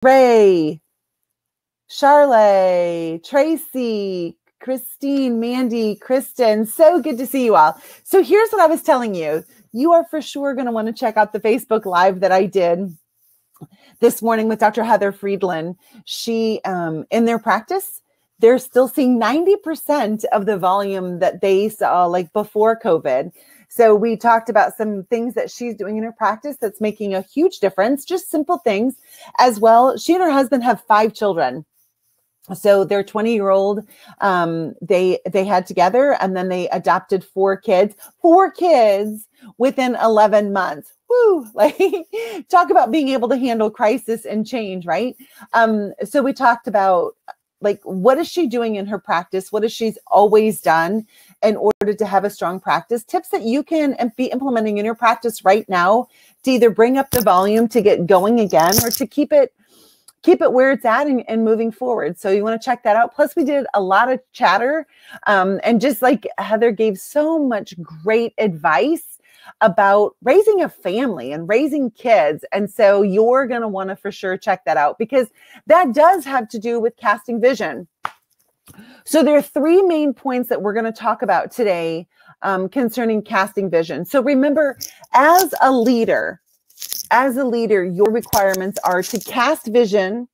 Ray, Charlotte, Tracy, Christine, Mandy, Kristen. So good to see you all. So here's what I was telling you. You are for sure going to want to check out the Facebook Live that I did this morning with Dr. Heather Friedland. She, in their practice, they're still seeing 90% of the volume that they saw like before COVID. So we talked about some things that she's doing in her practice that's making a huge difference, just simple things as well. She and her husband have 5 children. So their 20-year-old, they had together, and then they adopted 4 kids within 11 months. Woo! Like, talk about being able to handle crisis and change, right? So we talked about, like, what is she doing in her practice? What has she always done in order to have a strong practice? Tips that you can be implementing in your practice right now to either bring up the volume to get going again, or to keep it where it's at and moving forward. So you want to check that out. Plus, we did a lot of chatter, and just like Heather gave so much great advice about raising a family and raising kids. And so you're going to want to for sure check that out, because that does have to do with casting vision. So there are 3 main points that we're going to talk about today concerning casting vision. So remember, as a leader, your requirements are to cast vision,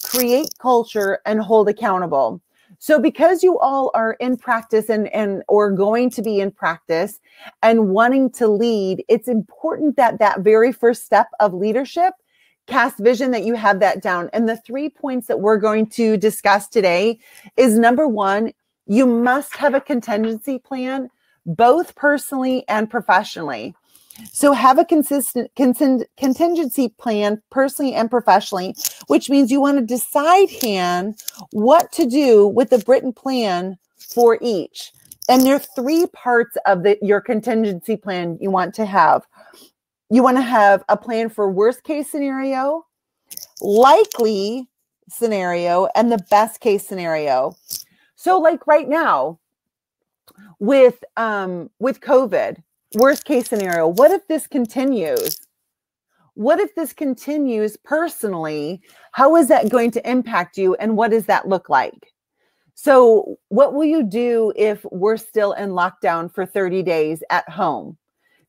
create culture, and hold accountable. So because you all are in practice and or going to be in practice and wanting to lead, it's important that that very first step of leadership, cast vision, that you have that down. And the 3 points that we're going to discuss today is, number 1, you must have a contingency plan, both personally and professionally. So have a consistent contingency plan personally and professionally, which means you want to decide what to do with the written plan for each. And there are 3 parts of your contingency plan you want to have. You want to have a plan for worst case scenario, likely scenario, and the best case scenario. So like right now with COVID, worst case scenario, what if this continues? What if this continues personally? How is that going to impact you? And what does that look like? So what will you do if we're still in lockdown for 30 days at home?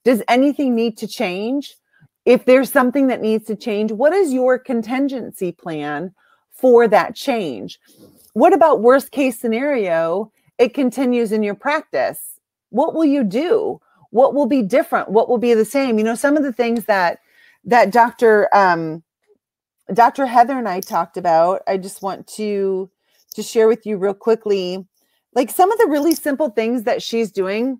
Does anything need to change? If there's something that needs to change, what is your contingency plan for that change? What about worst case scenario? It continues in your practice. What will you do? What will be different? What will be the same? You know, some of the things that Dr. Heather and I talked about, I just want to share with you real quickly, like some of the really simple things that she's doing.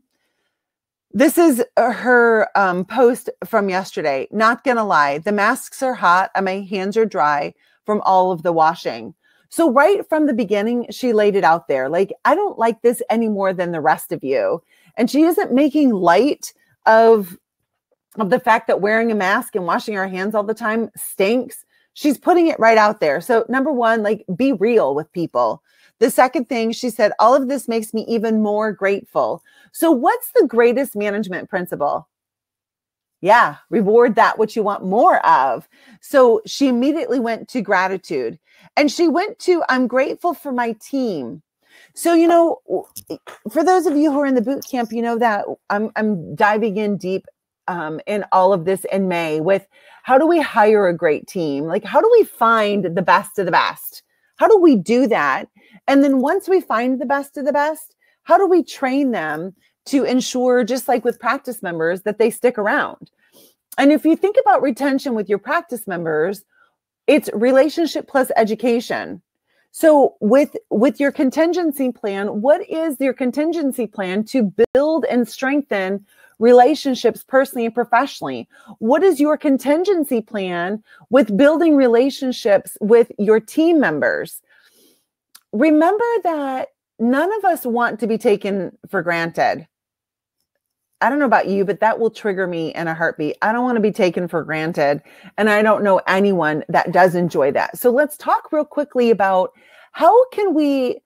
This is her post from yesterday. Not gonna lie, the masks are hot and my hands are dry from all of the washing. So right from the beginning, she laid it out there. Like, I don't like this any more than the rest of you. And she isn't making light of the fact that wearing a mask and washing our hands all the time stinks. She's putting it right out there. So number 1, like, be real with people. The second thing, she said, all of this makes me even more grateful. So what's the greatest management principle? Yeah, reward that which you want more of. So she immediately went to gratitude, and she went to, I'm grateful for my team. So, you know, for those of you who are in the boot camp, you know that I'm diving in deep in all of this in May with how do we hire a great team? Like, how do we find the best of the best? How do we do that? And then once we find the best of the best, how do we train them to ensure, just like with practice members, that they stick around? And if you think about retention with your practice members, it's relationship plus education. So with your contingency plan, what is your contingency plan to build and strengthen relationships personally and professionally? What is your contingency plan with building relationships with your team members? Remember that none of us want to be taken for granted. I don't know about you, but that will trigger me in a heartbeat. I don't want to be taken for granted. And I don't know anyone that does enjoy that. So let's talk real quickly about how can we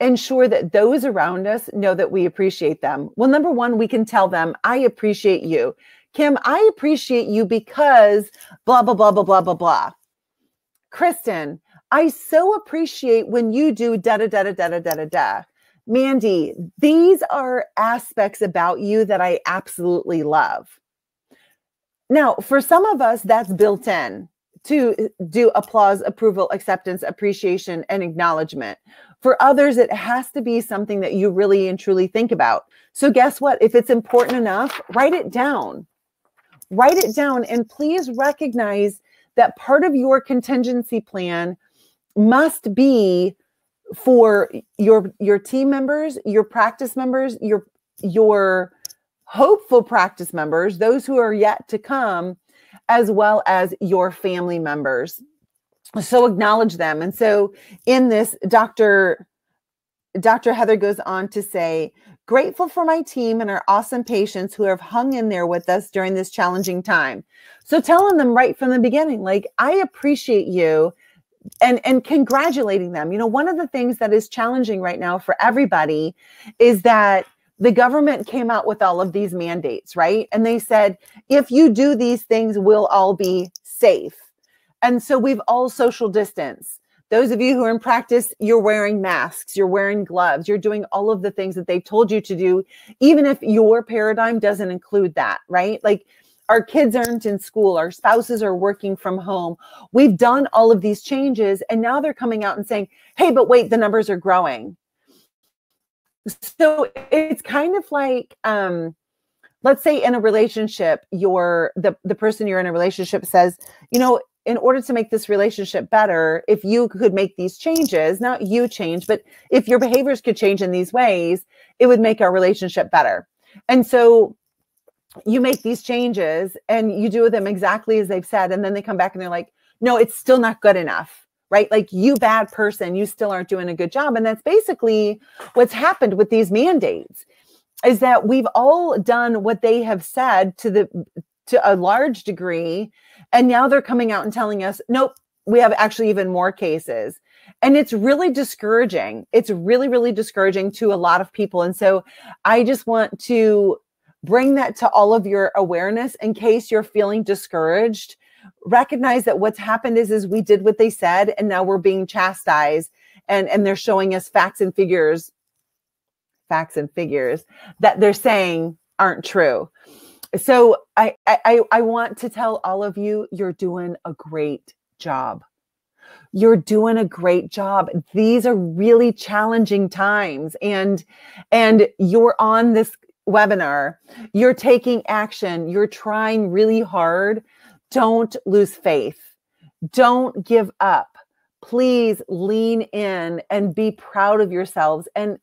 ensure that those around us know that we appreciate them. Well, number 1, we can tell them, I appreciate you. Kim, I appreciate you because blah, blah, blah, blah, blah, blah, blah. Kristen, I so appreciate when you do da da da da da da da da da. Mandy, these are aspects about you that I absolutely love. Now, for some of us, that's built in to do applause, approval, acceptance, appreciation, and acknowledgement. For others, it has to be something that you really and truly think about. So guess what? If it's important enough, write it down. Write it down, and please recognize that part of your contingency plan must be for your team members, your practice members, your hopeful practice members, those who are yet to come, as well as your family members. So acknowledge them. And so in this, Dr. Heather goes on to say, grateful for my team and our awesome patients who have hung in there with us during this challenging time. So telling them right from the beginning, like, I appreciate you, and congratulating them. You know, one of the things that is challenging right now for everybody is that the government came out with all of these mandates, right? And they said, if you do these things, we'll all be safe. And so we've all social distanced. Those of you who are in practice, you're wearing masks, you're wearing gloves, you're doing all of the things that they've told you to do, even if your paradigm doesn't include that, right? Like, our kids aren't in school, our spouses are working from home. We've done all of these changes, and now they're coming out and saying, hey, but wait, the numbers are growing. So it's kind of like, let's say in a relationship, the person you're in a relationship says, you know, in order to make this relationship better, if you could make these changes, not you change, but if your behaviors could change in these ways, it would make our relationship better. And so you make these changes and you do them exactly as they've said. And then they come back and they're like, no, it's still not good enough, right? Like, you bad person, you still aren't doing a good job. And that's basically what's happened with these mandates, is that we've all done what they have said to a large degree. And now they're coming out and telling us, nope, we have actually even more cases. And it's really discouraging. It's really, really discouraging to a lot of people. And so I just want to bring that to all of your awareness in case you're feeling discouraged. Recognize that what's happened is we did what they said, and now we're being chastised, and they're showing us facts and figures that they're saying aren't true. So I want to tell all of you, you're doing a great job. You're doing a great job. These are really challenging times, and you're on this webinar, you're taking action, you're trying really hard. Don't lose faith. Don't give up. Please lean in and be proud of yourselves. And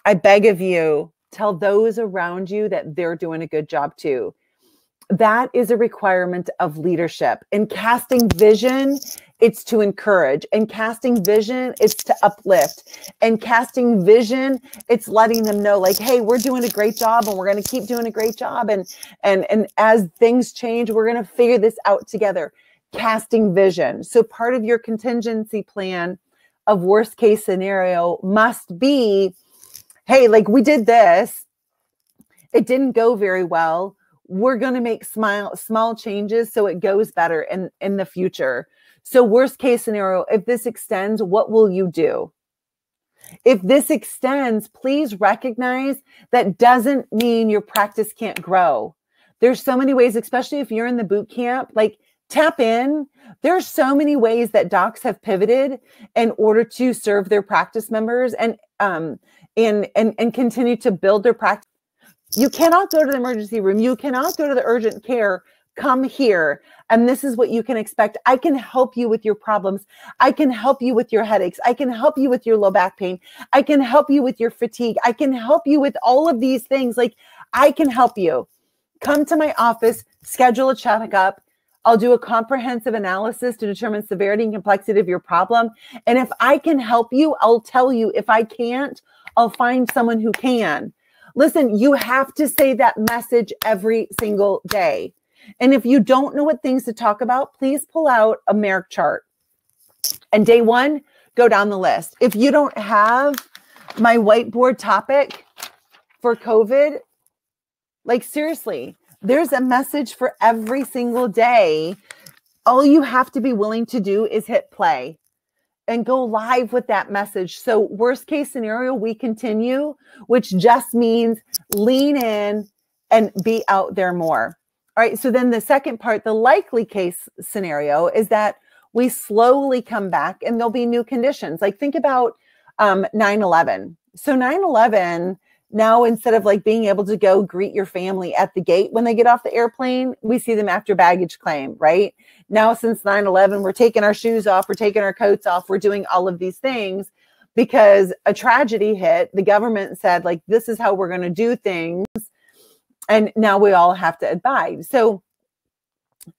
I beg of you, tell those around you that they're doing a good job too. That is a requirement of leadership. In casting vision, it's to encourage. And casting vision, it's to uplift. And casting vision, it's letting them know, like, hey, we're doing a great job, and we're going to keep doing a great job. And as things change, we're going to figure this out together. Casting vision. So part of your contingency plan of worst case scenario must be, hey, like, we did this, it didn't go very well. We're going to make small changes so it goes better in the future. So worst case scenario, if this extends, what will you do? If this extends, please recognize that doesn't mean your practice can't grow. There's so many ways, especially if you're in the boot camp, like, tap in. There's so many ways that docs have pivoted in order to serve their practice members and continue to build their practice. You cannot go to the emergency room. You cannot go to the urgent care. Come here. And this is what you can expect. I can help you with your problems. I can help you with your headaches. I can help you with your low back pain. I can help you with your fatigue. I can help you with all of these things. Like, I can help you. Come to my office, schedule a checkup. I'll do a comprehensive analysis to determine severity and complexity of your problem. And if I can help you, I'll tell you. If I can't, I'll find someone who can. Listen, you have to say that message every single day. And if you don't know what things to talk about, please pull out a Merrick chart. And day one, go down the list. If you don't have my whiteboard topic for COVID, like, seriously, there's a message for every single day All you have to be willing to do is hit play and go live with that message. So worst case scenario, we continue, which just means lean in and be out there more. All right. So then the second part, the likely case scenario is that we slowly come back and there'll be new conditions. Like think about 9/11. So 9/11, now instead of like being able to go greet your family at the gate when they get off the airplane, we see them after baggage claim, right? Now since 9/11, we're taking our shoes off, we're taking our coats off, we're doing all of these things because a tragedy hit. The government said like, this is how we're going to do things. And now we all have to abide. So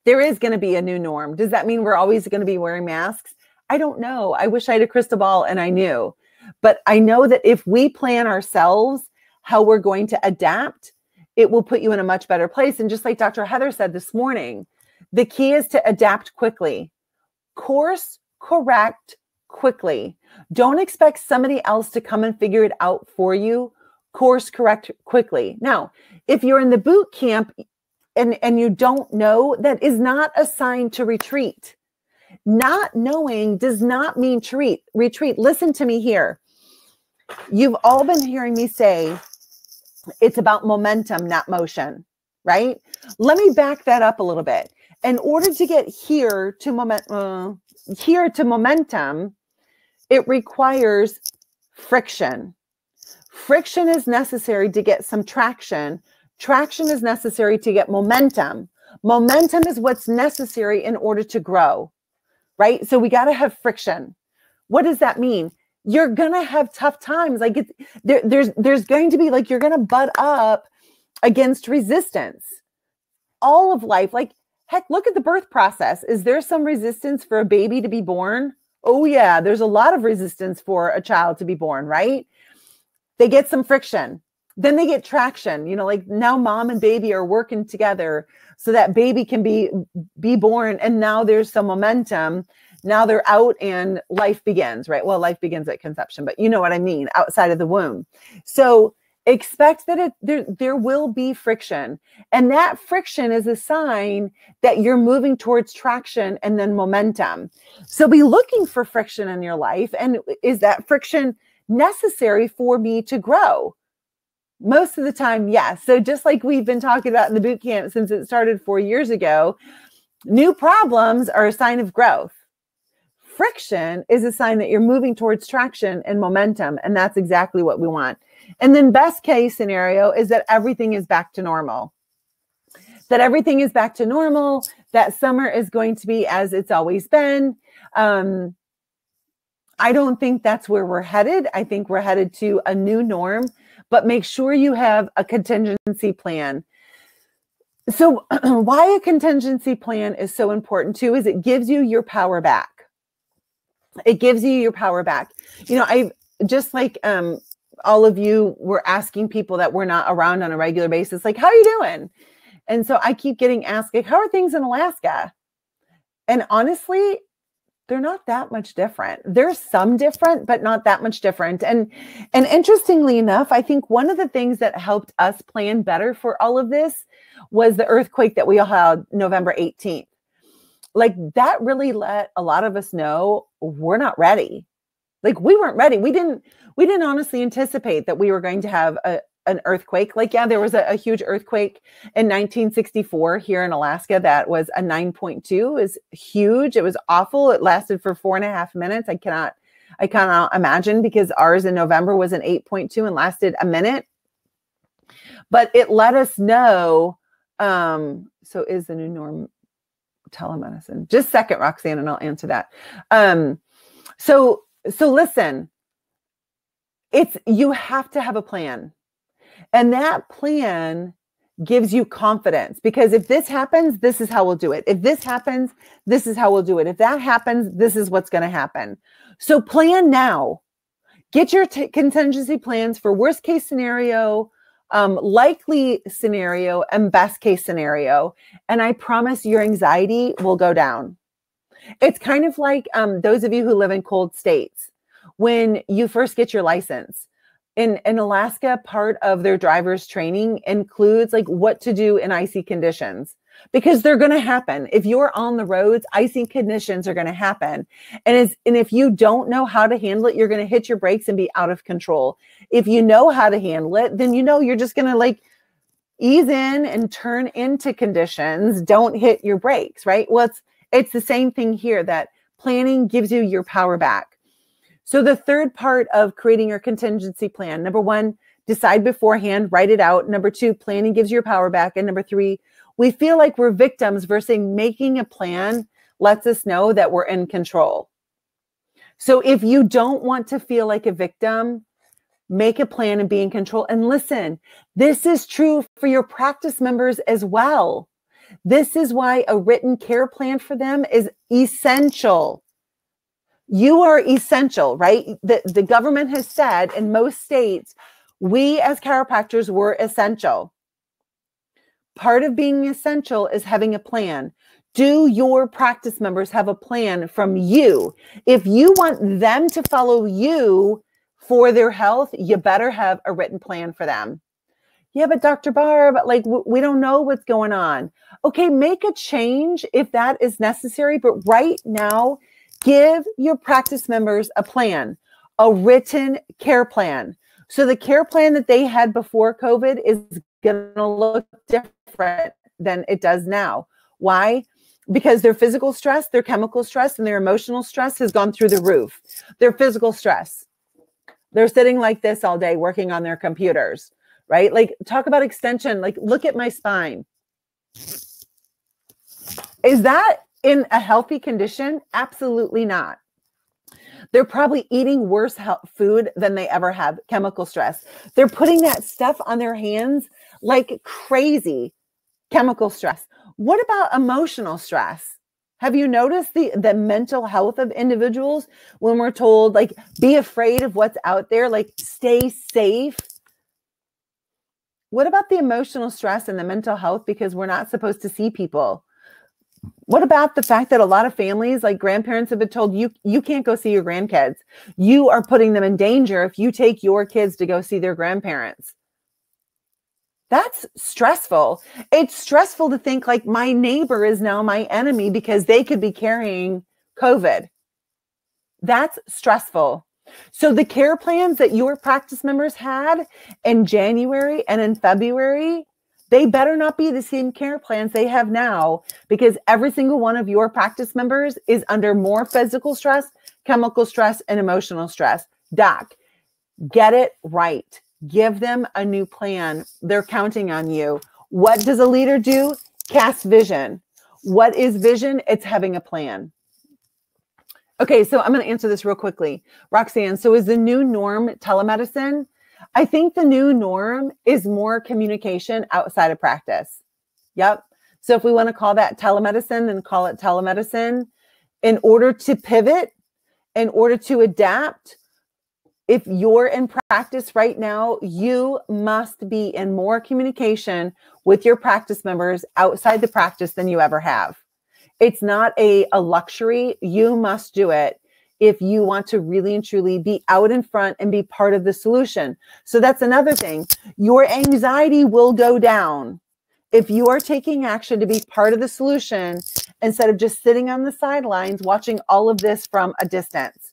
there is going to be a new norm. Does that mean we're always going to be wearing masks? I don't know. I wish I had a crystal ball and I knew. But I know that if we plan ourselves how we're going to adapt, it will put you in a much better place. And just like Dr. Heather said this morning, the key is to adapt quickly. Course correct quickly. Don't expect somebody else to come and figure it out for you. Course correct quickly. Now, if you're in the boot camp and you don't know, that is not a sign to retreat. Not knowing does not mean retreat. Listen to me here. You've all been hearing me say it's about momentum, not motion, right? Let me back that up a little bit. In order to get here to momentum, it requires friction. Friction is necessary to get some traction. Traction is necessary to get momentum. Momentum is what's necessary in order to grow, right? So we got to have friction. What does that mean? You're going to have tough times. Like there's going to be like, you're going to butt up against resistance. All of life, like heck, look at the birth process. Is there some resistance for a baby to be born? Oh yeah, there's a lot of resistance for a child to be born, right? They get some friction. Then they get traction, you know, like now mom and baby are working together so that baby can be born. And now there's some momentum. Now they're out and life begins, right? Well, life begins at conception, but you know what I mean, outside of the womb. So expect that there will be friction. And that friction is a sign that you're moving towards traction and then momentum. So be looking for friction in your life. And is that friction necessary for me to grow? Most of the time, yes. So just like we've been talking about in the boot camp since it started 4 years ago, new problems are a sign of growth. Friction is a sign that you're moving towards traction and momentum. And that's exactly what we want. And then best case scenario is that everything is back to normal. That everything is back to normal. That summer is going to be as it's always been. I don't think that's where we're headed. I think we're headed to a new norm, but make sure you have a contingency plan. So why a contingency plan is so important too is it gives you your power back. It gives you your power back. You know, I just like all of you were asking people that we're not around on a regular basis, like, how are you doing? And so I keep getting asked, like, how are things in Alaska? And honestly, they're not that much different. There's some different, but not that much different. And interestingly enough, I think one of the things that helped us plan better for all of this was the earthquake that we all had November 18th. Like that really let a lot of us know we're not ready. Like we weren't ready. We didn't honestly anticipate that we were going to have an earthquake. Like, yeah, there was a huge earthquake in 1964 here in Alaska that was a 9.2. It was huge. It was awful. It lasted for 4.5 minutes. I cannot imagine because ours in November was an 8.2 and lasted a minute. But it let us know. So is the new norm telemedicine? Just a second, Roxanne, and I'll answer that. So listen, you have to have a plan. And that plan gives you confidence because if this happens, this is how we'll do it. If this happens, this is how we'll do it. If that happens, this is what's going to happen. So plan now. Get your contingency plans for worst case scenario, likely scenario, and best case scenario. And I promise your anxiety will go down. It's kind of like those of you who live in cold states. When you first get your license, in Alaska, part of their driver's training includes like what to do in icy conditions. because they're going to happen. If you're on the roads, icing conditions are going to happen. And if you don't know how to handle it, you're going to hit your brakes and be out of control. If you know how to handle it, then you're just going to like ease in and turn into conditions. Don't hit your brakes, right? Well, it's the same thing here, that planning gives you your power back. So the third part of creating your contingency plan, number one, decide beforehand, write it out. Number two, planning gives you your power back. And number three, we feel like we're victims versus making a plan lets us know that we're in control. So if you don't want to feel like a victim, make a plan and be in control. And listen, this is true for your practice members as well. This is why a written care plan for them is essential. You are essential, right? The government has said in most states, we as chiropractors were essential. Part of being essential is having a plan. Do your practice members have a plan from you? If you want them to follow you for their health, you better have a written plan for them. Yeah, but Dr. Barb, like we don't know what's going on. Okay, make a change if that is necessary. But right now, give your practice members a plan, a written care plan. So the care plan that they had before COVID is going to look different than it does now. Why? Because their physical stress, their chemical stress, and their emotional stress has gone through the roof. Their physical stress. They're sitting like this all day working on their computers, right? Like, talk about extension. Like, look at my spine. Is that in a healthy condition? Absolutely not. They're probably eating worse food than they ever have. Chemical stress. They're putting that stuff on their hands like crazy. Chemical stress. What about emotional stress? Have you noticed the mental health of individuals when we're told, like, be afraid of what's out there, like, stay safe? What about the emotional stress and the mental health because we're not supposed to see people? What about the fact that a lot of families, like grandparents, have been told you can't go see your grandkids. You are putting them in danger if you take your kids to go see their grandparents. That's stressful. It's stressful to think like my neighbor is now my enemy because they could be carrying COVID. That's stressful. So the care plans that your practice members had in January and in February, they better not be the same care plans they have now, because every single one of your practice members is under more physical stress, chemical stress, and emotional stress. Doc, get it right. Give them a new plan. They're counting on you. What does a leader do? Cast vision. What is vision? It's having a plan. Okay, so I'm going to answer this real quickly. Roxanne, so is the new norm telemedicine? I think the new norm is more communication outside of practice. Yep. So if we want to call that telemedicine, then call it telemedicine. In order to pivot, in order to adapt, if you're in practice right now, you must be in more communication with your practice members outside the practice than you ever have. It's not a luxury. You must do it if you want to really and truly be out in front and be part of the solution. So that's another thing. Your anxiety will go down if you are taking action to be part of the solution instead of just sitting on the sidelines watching all of this from a distance.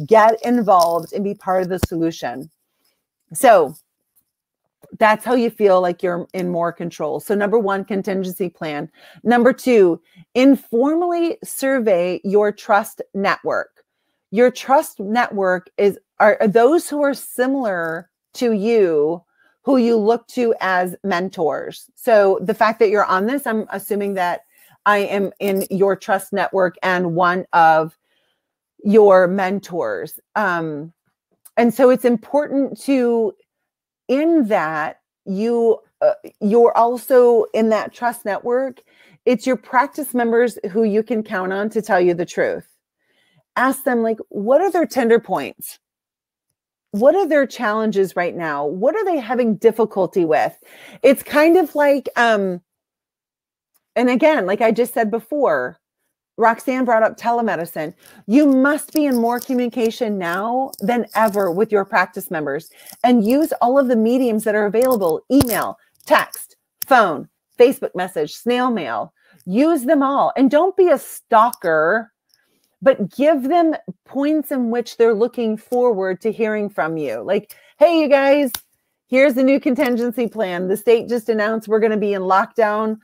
Get involved and be part of the solution. So that's how you feel like you're in more control. So number one, contingency plan. Number two, informally survey your trust network. Your trust network are those who are similar to you, who you look to as mentors. So the fact that you're on this, I'm assuming that I am in your trust network and one of your mentors. And so it's important to, in that, you're also in that trust network. It's your practice members who you can count on to tell you the truth. Ask them, like, what are their tender points? What are their challenges right now? What are they having difficulty with? It's kind of like, and again, like I just said before, Roxanne brought up telemedicine. You must be in more communication now than ever with your practice members, and use all of the mediums that are available: email, text, phone, Facebook message, snail mail, use them all. And don't be a stalker, but give them points in which they're looking forward to hearing from you. Like, hey, you guys, here's the new contingency plan. The state just announced we're going to be in lockdown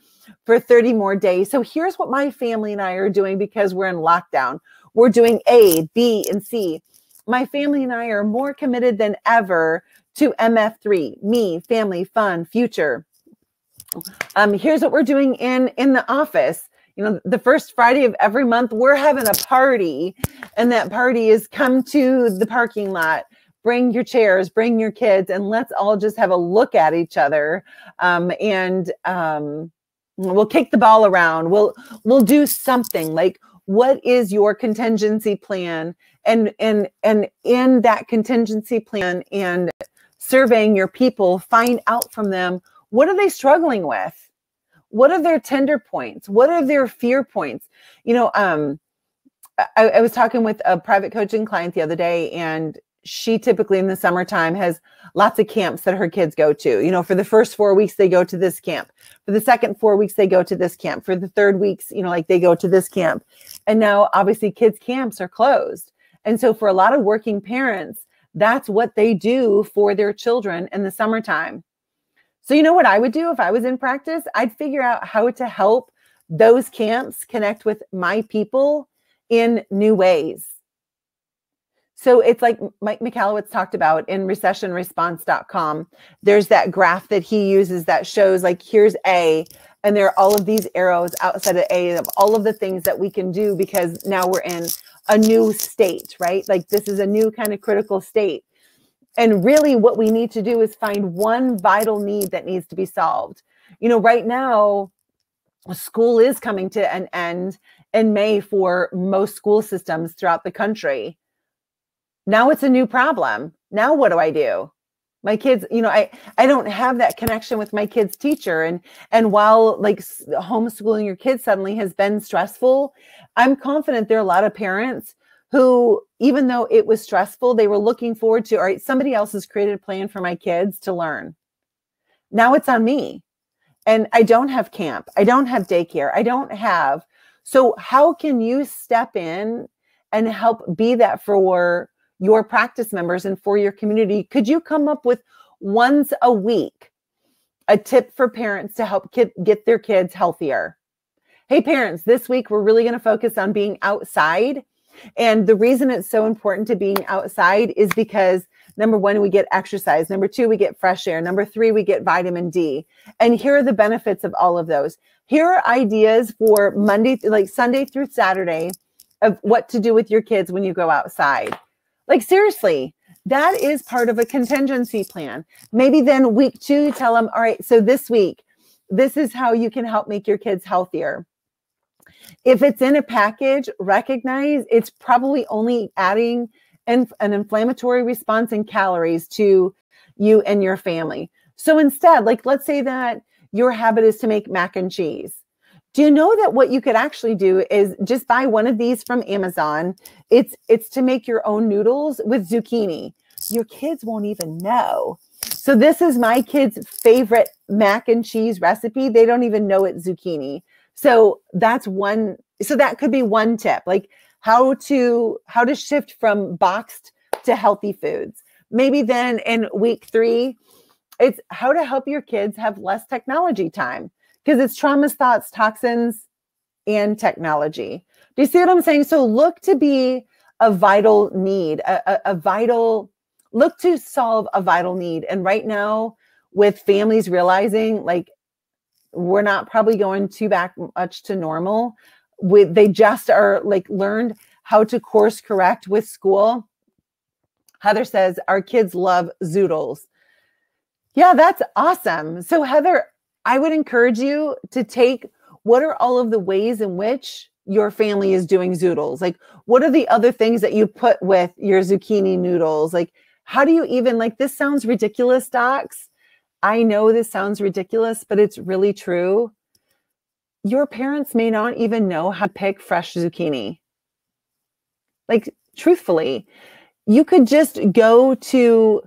for 30 more days. So here's what my family and I are doing because we're in lockdown. We're doing A, B, and C. My family and I are more committed than ever to MF3, me, family, fun, future. Here's what we're doing in the office. The first Friday of every month, we're having a party, and that party is come to the parking lot, bring your chairs, bring your kids, and let's all just have a look at each other. And we'll kick the ball around. We'll do something. Like, what is your contingency plan? And in that contingency plan and surveying your people, find out from them, what are they struggling with? What are their tender points? What are their fear points? I was talking with a private coaching client the other day, and she typically in the summertime has lots of camps that her kids go to. For the first 4 weeks, they go to this camp. For the second 4 weeks, they go to this camp. For the third weeks, they go to this camp. And now obviously kids' camps are closed. And so for a lot of working parents, that's what they do for their children in the summertime. So you know what I would do if I was in practice? I'd figure out how to help those camps connect with my people in new ways. So it's like Mike Michalowicz talked about in recessionresponse.com. There's that graph that he uses that shows, like, here's A, and there are all of these arrows outside of A of all of the things that we can do because now we're in a new state, right? Like, this is a new kind of critical state. And really what we need to do is find one vital need that needs to be solved. Right now, school is coming to an end in May for most school systems throughout the country. Now it's a new problem. Now what do I do? My kids, I don't have that connection with my kid's teacher. And while like homeschooling your kids suddenly has been stressful, I'm confident there are a lot of parents who, even though it was stressful, they were looking forward to, all right, somebody else has created a plan for my kids to learn. Now it's on me. And I don't have camp. I don't have daycare. So how can you step in and help be that for your practice members and for your community? Could you come up with once a week a tip for parents to help get their kids healthier? Hey, parents, this week we're really going to focus on being outside. And the reason it's so important to being outside is because, number one, we get exercise. Number two, we get fresh air. Number three, we get vitamin D. And here are the benefits of all of those. Here are ideas for Sunday through Saturday of what to do with your kids when you go outside. Like, seriously, that is part of a contingency plan. Maybe then week 2, tell them, all right, so this week, this is how you can help make your kids healthier. If it's in a package, recognize it's probably only adding an inflammatory response in calories to you and your family. So instead, like, let's say that your habit is to make mac and cheese. Do you know that what you could actually do is just buy one of these from Amazon? It's to make your own noodles with zucchini. Your kids won't even know. So this is my kids' favorite mac and cheese recipe. They don't even know it's zucchini. So that's one. So that could be one tip, like how to shift from boxed to healthy foods. Maybe then in week 3, it's how to help your kids have less technology time, because it's traumas, thoughts, toxins, and technology. Do you see what I'm saying? So look to be a vital need, look to solve a vital need. And right now, with families realizing like we're not probably going too back much to normal, they just are like learned how to course correct with school. Heather says our kids love zoodles. Yeah, that's awesome. So Heather, I would encourage you to take what are all of the ways in which your family is doing zoodles? Like, what are the other things that you put with your zucchini noodles? Like, how do you even, like, this sounds ridiculous, docs. I know this sounds ridiculous, but it's really true. Your parents may not even know how to pick fresh zucchini. Like, truthfully, you could just go to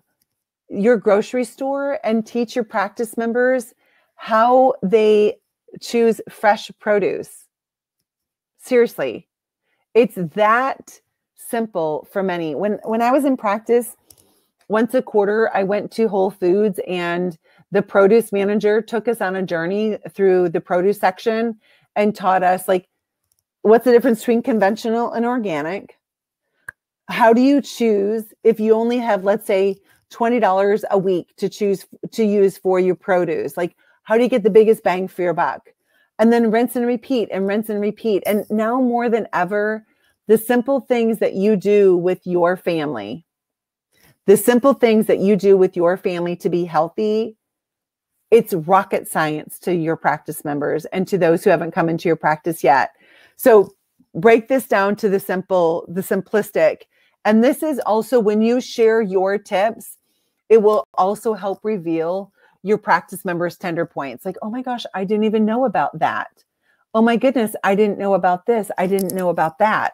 your grocery store and teach your practice members how they choose fresh produce. Seriously, it's that simple for many. When I was in practice, once a quarter, I went to Whole Foods, and the produce manager took us on a journey through the produce section and taught us, like, what's the difference between conventional and organic? How do you choose if you only have, let's say, $20 a week to use for your produce? Like, how do you get the biggest bang for your buck? And then rinse and repeat and rinse and repeat. And now more than ever, the simple things that you do with your family, to be healthy, it's rocket science to your practice members and to those who haven't come into your practice yet. So break this down to the simplistic. And this is also, when you share your tips, it will also help reveal your practice members' tender points. Like, oh my gosh, I didn't even know about that. Oh my goodness, I didn't know about this. I didn't know about that.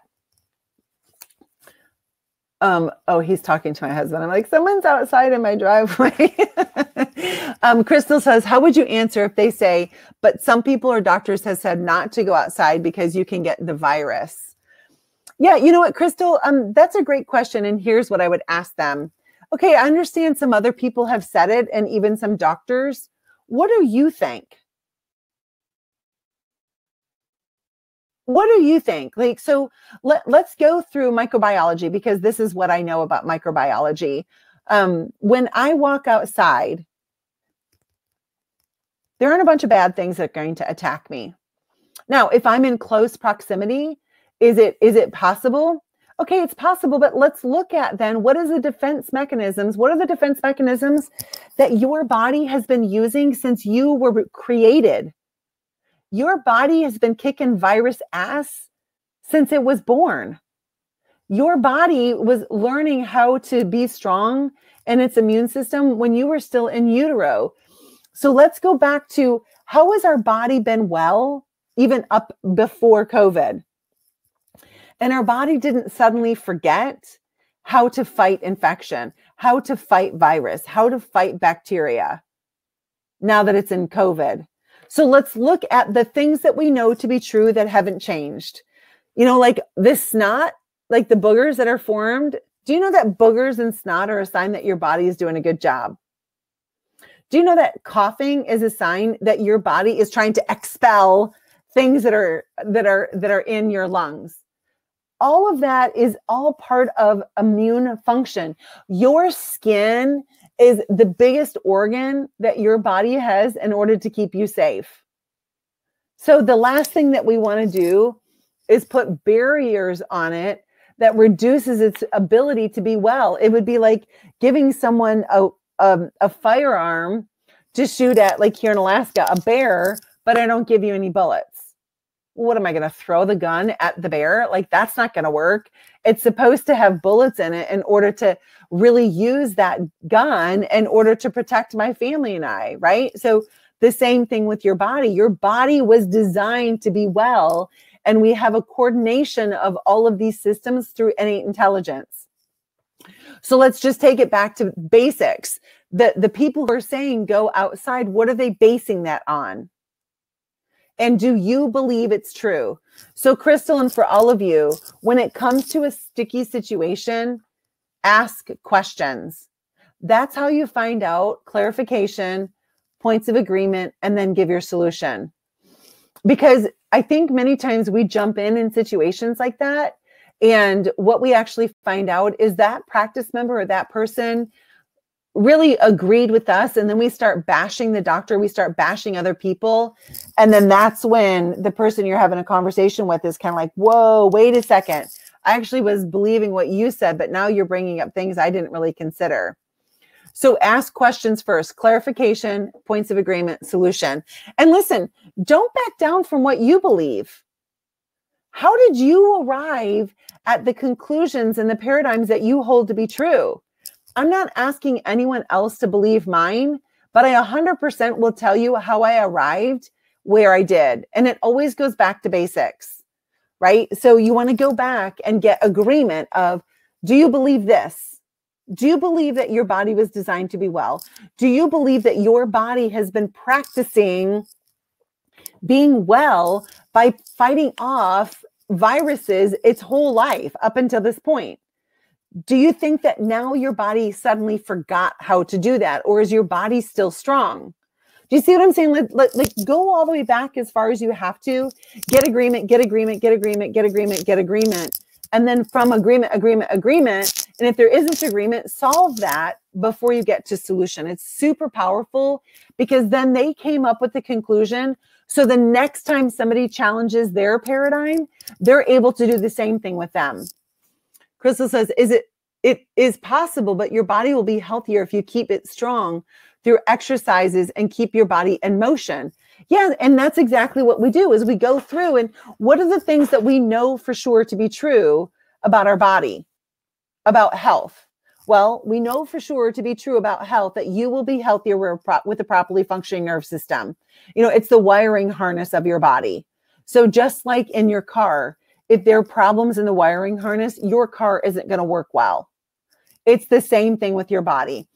Oh, he's talking to my husband. I'm like, someone's outside in my driveway. Crystal says, how would you answer if they say, but some people or doctors have said not to go outside because you can get the virus? Yeah, you know what, Crystal, that's a great question. And here's what I would ask them. Okay, I understand some other people have said it, and even some doctors. What do you think? What do you think? Like, so let's go through microbiology, because this is what I know about microbiology. When I walk outside, there aren't a bunch of bad things that are going to attack me. Now, if I'm in close proximity, is it possible? Okay, it's possible, but let's look at then, what is the defense mechanisms? What are the defense mechanisms that your body has been using since you were created? Your body has been kicking virus ass since it was born. Your body was learning how to be strong in its immune system when you were still in utero. So let's go back to, how has our body been well even up before COVID? And our body didn't suddenly forget how to fight infection, how to fight virus, how to fight bacteria now that it's in COVID. So let's look at the things that we know to be true that haven't changed. You know, like this snot, like the boogers that are formed. Do you know that boogers and snot are a sign that your body is doing a good job? Do you know that coughing is a sign that your body is trying to expel things that are in your lungs? All of that is all part of immune function. Your skin is the biggest organ that your body has in order to keep you safe. So the last thing that we want to do is put barriers on it that reduces its ability to be well. It would be like giving someone a firearm to shoot at, like here in Alaska, a bear, but I don't give you any bullets. What am I going to throw the gun at the bear? Like, that's not going to work. It's supposed to have bullets in it in order to really use that gun in order to protect my family and I, right? So the same thing with your body. Your body was designed to be well, and we have a coordination of all of these systems through innate intelligence. So let's just take it back to basics. The people who are saying go outside, what are they basing that on? And do you believe it's true? So Crystal, and for all of you, when it comes to a sticky situation, ask questions. That's how you find out clarification, points of agreement, and then give your solution. Because I think many times we jump in situations like that, and what we actually find out is that practice member or that person really agreed with us, and then we start bashing the doctor, we start bashing other people, and then that's when the person you're having a conversation with is kind of like, whoa, wait a second, I actually was believing what you said, but now you're bringing up things I didn't really consider. So ask questions first, clarification, points of agreement, solution. And listen, don't back down from what you believe. How did you arrive at the conclusions and the paradigms that you hold to be true? I'm not asking anyone else to believe mine, but I 100% will tell you how I arrived where I did. And it always goes back to basics, right? So you want to go back and get agreement of, do you believe this? Do you believe that your body was designed to be well? Do you believe that your body has been practicing being well by fighting off viruses its whole life up until this point? Do you think that now your body suddenly forgot how to do that? Or is your body still strong? Do you see what I'm saying? Like go all the way back as far as you have to. Get agreement, get agreement, get agreement, get agreement, get agreement. And then from agreement. And if there isn't agreement, solve that before you get to solution. It's super powerful because then they came up with the conclusion. So the next time somebody challenges their paradigm, they're able to do the same thing with them. Crystal says, it is possible, but your body will be healthier if you keep it strong through exercises and keep your body in motion. Yeah, and that's exactly what we do is we go through and what are the things that we know for sure to be true about our body, about health? Well, we know for sure to be true about health that you will be healthier with a properly functioning nerve system. It's the wiring harness of your body. So just like in your car, if there are problems in the wiring harness, your car isn't going to work well. It's the same thing with your body.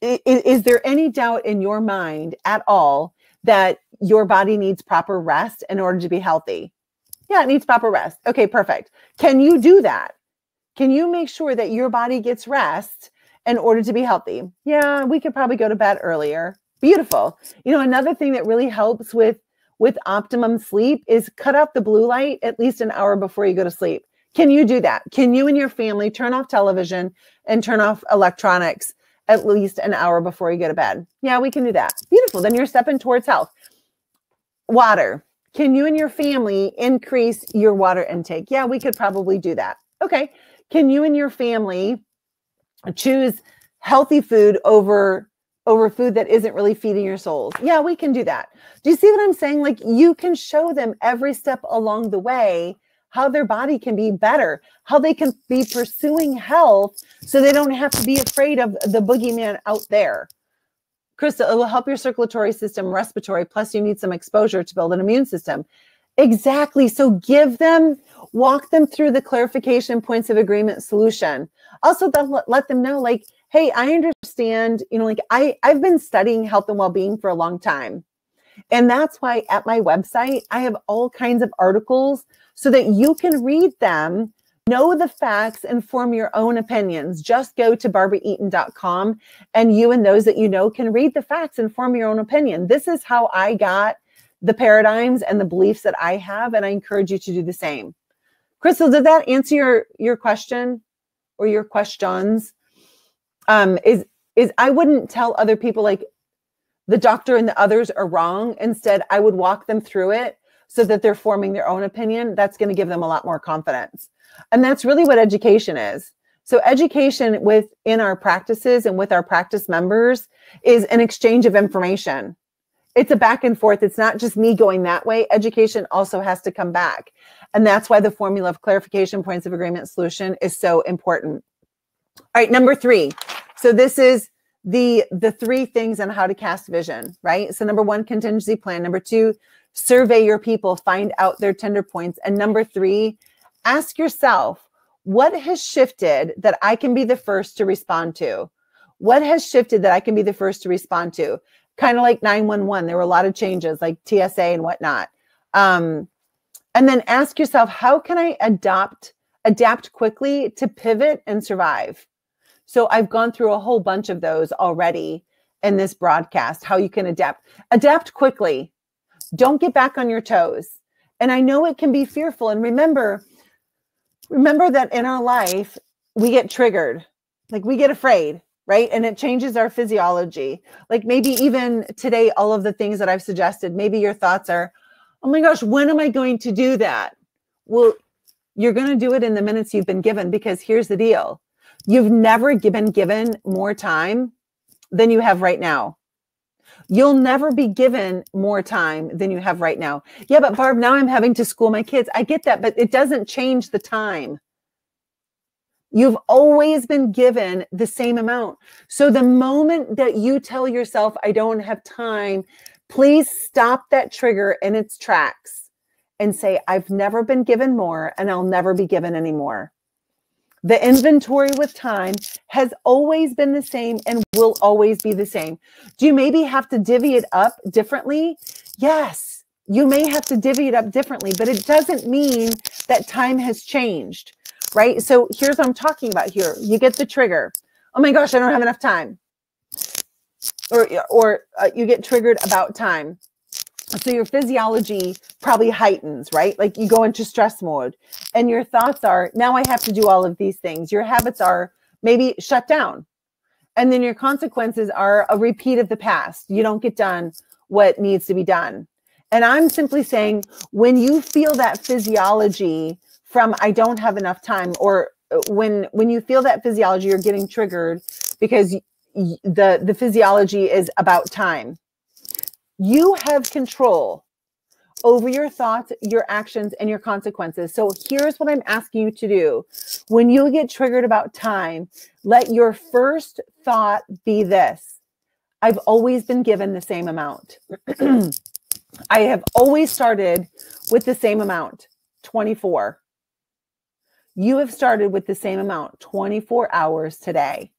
Is there any doubt in your mind at all that your body needs proper rest in order to be healthy? Yeah, it needs proper rest. Okay, perfect. Can you do that? Can you make sure that your body gets rest in order to be healthy? Yeah, we could probably go to bed earlier. Beautiful. Another thing that really helps with optimum sleep is cut out the blue light at least an hour before you go to sleep. Can you do that? Can you and your family turn off television and turn off electronics at least an hour before you go to bed? Yeah, we can do that. Beautiful. Then you're stepping towards health. Water. Can you and your family increase your water intake? Yeah, we could probably do that. Okay. Can you and your family choose healthy food over food that isn't really feeding your souls? Yeah, we can do that. Do you see what I'm saying? Like you can show them every step along the way how their body can be better, how they can be pursuing health so they don't have to be afraid of the boogeyman out there. Krista, it will help your circulatory system, respiratory, plus you need some exposure to build an immune system. Exactly. So walk them through the clarification points of agreement solution. Also, let them know like, hey, I understand, I've been studying health and well-being for a long time. And that's why at my website, I have all kinds of articles so that you can read them, know the facts, and form your own opinions. Just go to barbaraeaton.com and you and those that you know can read the facts and form your own opinion. This is how I got the paradigms and the beliefs that I have, and I encourage you to do the same. Crystal, did that answer your question or your questions? Is I wouldn't tell other people like the doctor and the others are wrong. Instead, I would walk them through it so that they're forming their own opinion. That's going to give them a lot more confidence. And that's really what education is. So education within our practices and with our practice members is an exchange of information. It's a back and forth. It's not just me going that way. Education also has to come back. And that's why the formula of clarification points of agreement solution is so important. All right, number 3. So this is the 3 things on how to cast vision, right? So number 1, contingency plan. Number 2, survey your people, find out their tender points. And number 3, ask yourself, what has shifted that I can be the first to respond to? What has shifted that I can be the first to respond to? Kind of like 911, there were a lot of changes like TSA and whatnot. And then ask yourself, how can I adapt quickly to pivot and survive? So I've gone through a whole bunch of those already in this broadcast, how you can adapt quickly. Don't get back on your toes. And I know it can be fearful. And remember that in our life, we get triggered, like we get afraid, right? And it changes our physiology. Like maybe even today, all of the things that I've suggested, maybe your thoughts are, oh my gosh, when am I going to do that? Well, you're going to do it in the minutes you've been given, because here's the deal. You've never been given more time than you have right now. You'll never be given more time than you have right now. Yeah, but Barb, now I'm having to school my kids. I get that, but it doesn't change the time. You've always been given the same amount. So the moment that you tell yourself, I don't have time, please stop that trigger in its tracks and say, I've never been given more and I'll never be given any more. The inventory with time has always been the same and will always be the same. Do you maybe have to divvy it up differently? Yes, you may have to divvy it up differently, but it doesn't mean that time has changed, right? So here's what I'm talking about here. You get the trigger. Oh my gosh, I don't have enough time. Or you get triggered about time. So your physiology probably heightens, right? Like you go into stress mode and your thoughts are, now I have to do all of these things. Your habits are maybe shut down. And then your consequences are a repeat of the past. You don't get done what needs to be done. And I'm simply saying, when you feel that physiology from I don't have enough time, or when you feel that physiology, you're getting triggered because the physiology is about time. You have control over your thoughts, your actions, and your consequences. So here's what I'm asking you to do. When you get triggered about time, let your first thought be this: I've always been given the same amount. I have always started with the same amount, 24. You have started with the same amount, 24 hours today.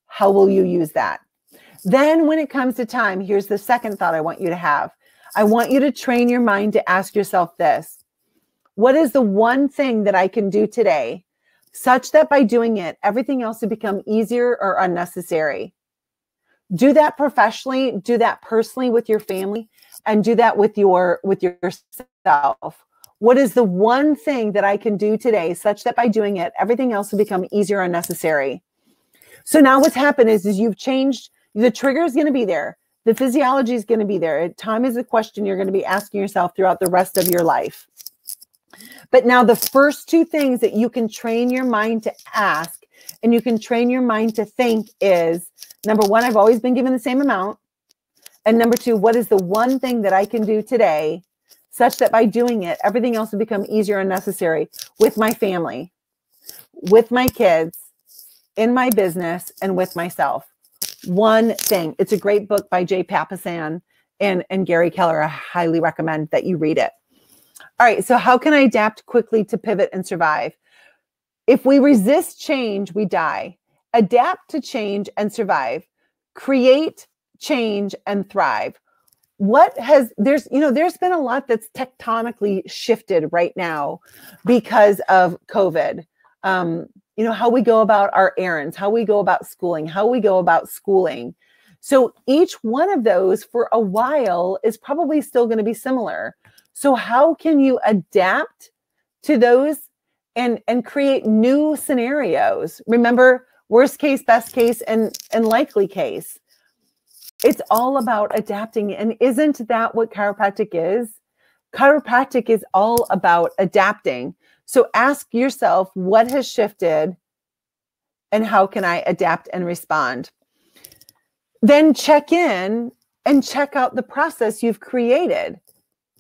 How will you use that? Then when it comes to time, here's the second thought I want you to have. I want you to train your mind to ask yourself this: what is the one thing that I can do today such that by doing it, everything else will become easier or unnecessary? Do that professionally, do that personally with your family, and do that with yourself. What is the one thing that I can do today such that by doing it, everything else will become easier or unnecessary? So now what's happened is you've changed. The trigger is going to be there. The physiology is going to be there. Time is a question you're going to be asking yourself throughout the rest of your life. But now the first two things that you can train your mind to ask and you can train your mind to think is, number one, I've always been given the same amount. And number two, what is the one thing that I can do today such that by doing it, everything else will become easier and necessary with my family, with my kids, in my business, and with myself. One thing. It's a great book by Jay Papasan and Gary Keller. I highly recommend that you read it. All right. So how can I adapt quickly to pivot and survive? If we resist change, we die. Adapt to change and survive. Create change and thrive. There's been a lot that's tectonically shifted right now because of COVID. How we go about our errands, how we go about schooling, So each one of those for a while is probably still going to be similar. So how can you adapt to those and create new scenarios? Remember, worst case, best case, and likely case. It's all about adapting. And isn't that what chiropractic is? Chiropractic is all about adapting. So ask yourself, what has shifted and how can I adapt and respond? Then check in and check out the process you've created.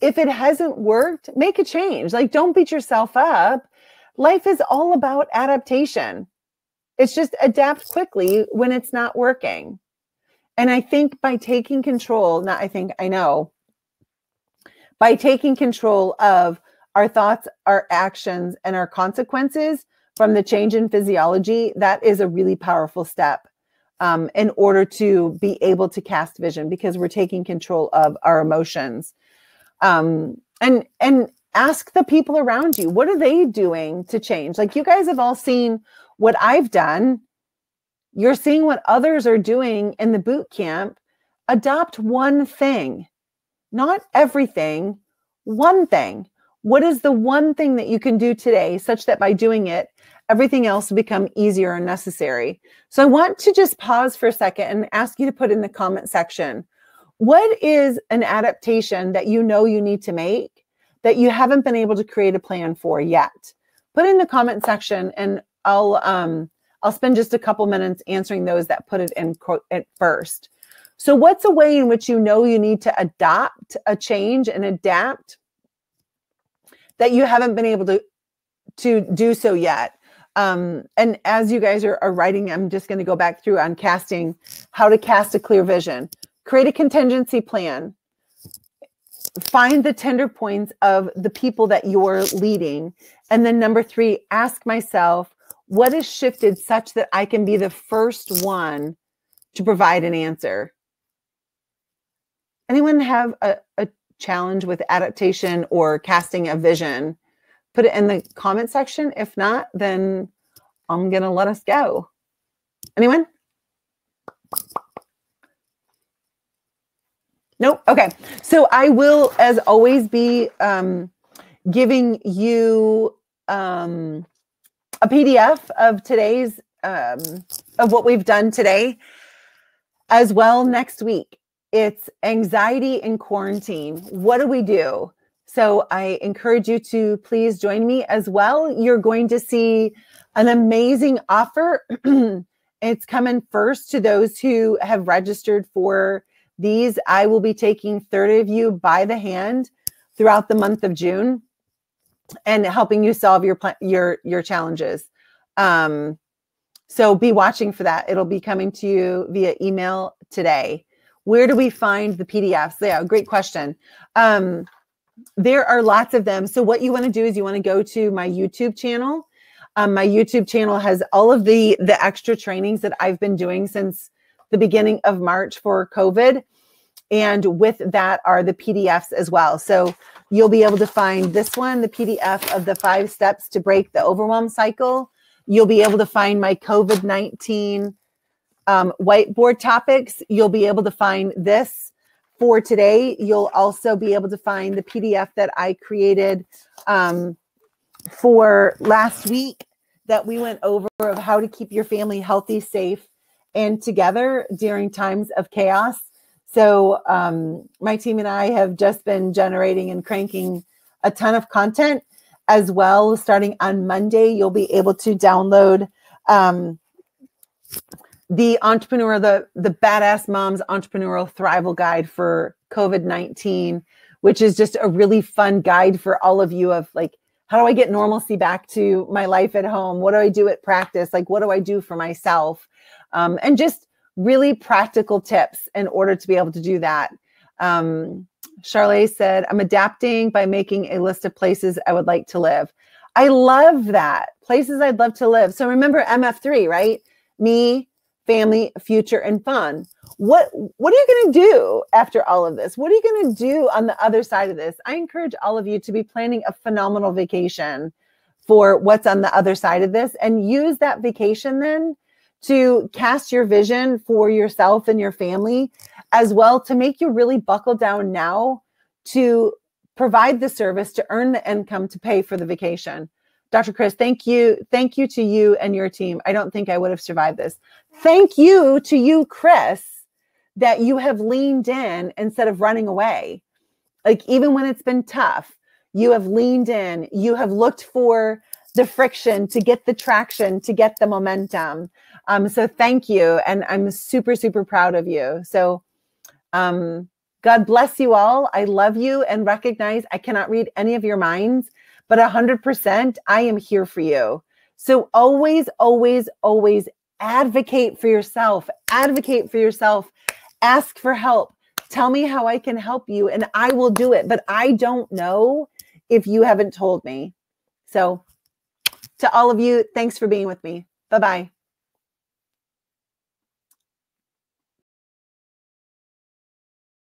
If it hasn't worked, make a change. Like, don't beat yourself up. Life is all about adaptation. It's just adapt quickly when it's not working. And I think by taking control, by taking control of our thoughts, our actions, and our consequences from the change in physiology, that is a really powerful step in order to be able to cast vision, because we're taking control of our emotions. And ask the people around you, what are they doing to change? Like, you guys have all seen what I've done. You're seeing what others are doing in the boot camp. Adopt one thing, not everything, one thing. What is the one thing that you can do today such that by doing it, everything else will become easier and necessary? So I want to just pause for a second and ask you to put in the comment section, what is an adaptation that you know you need to make that you haven't been able to create a plan for yet? Put in the comment section and I'll spend just a couple minutes answering those that put it in quote at first. So what's a way in which you know you need to adopt a change and adapt that you haven't been able to do so yet? And as you guys are writing, I'm just going to go back through on casting, how to cast a clear vision. Create a contingency plan. Find the tender points of the people that you're leading. And then number 3, ask myself, What has shifted such that I can be the first one to provide an answer? Anyone have a challenge with adaptation or casting a vision? Put it in the comment section. If not, then I'm going to let us go. Anyone? Nope. Okay. So I will, as always, be giving you a PDF of today's, of what we've done today as well next week. It's anxiety in quarantine. What do we do? So I encourage you to please join me as well. You're going to see an amazing offer. It's coming first to those who have registered for these. I will be taking 30 of you by the hand throughout the month of June and helping you solve your challenges. So be watching for that. It'll be coming to you via email today. Where do we find the PDFs? Yeah, great question. There are lots of them. So what you want to do is you want to go to my YouTube channel. My YouTube channel has all of the extra trainings that I've been doing since the beginning of March for COVID. And with that are the PDFs as well. So you'll be able to find this one, the PDF of the 5 steps to break the overwhelm cycle. You'll be able to find my COVID-19 whiteboard topics. You'll be able to find this for today. You'll also be able to find the PDF that I created for last week that we went over of how to keep your family healthy, safe, and together during times of chaos. So my team and I have just been generating and cranking a ton of content as well. Starting on Monday, you'll be able to download the Badass Mom's Entrepreneurial Thrival Guide for COVID-19, which is just a really fun guide for all of you of like, how do I get normalcy back to my life at home? What do I do at practice? Like, what do I do for myself? And just really practical tips in order to be able to do that. Charlotte said, I'm adapting by making a list of places I would like to live. I love that. Places I'd love to live. So remember MF3, right? Me, family, future, and fun. What are you going to do after all of this? What are you going to do on the other side of this? I encourage all of you to be planning a phenomenal vacation for what's on the other side of this, and use that vacation then to cast your vision for yourself and your family as well, to make you really buckle down now to provide the service, to earn the income to pay for the vacation. Dr. Chris, thank you. Thank you to you and your team. I don't think I would have survived this. Thank you to you, Chris, that you have leaned in instead of running away. Like, even when it's been tough, you have leaned in. You have looked for the friction to get the traction, to get the momentum. So thank you. And I'm super, super proud of you. So God bless you all. I love you, and recognize I cannot read any of your minds, but 100%, I am here for you. So always, always, always advocate for yourself. Advocate for yourself. Ask for help. Tell me how I can help you, and I will do it. But I don't know if you haven't told me. So to all of you, thanks for being with me. Bye-bye.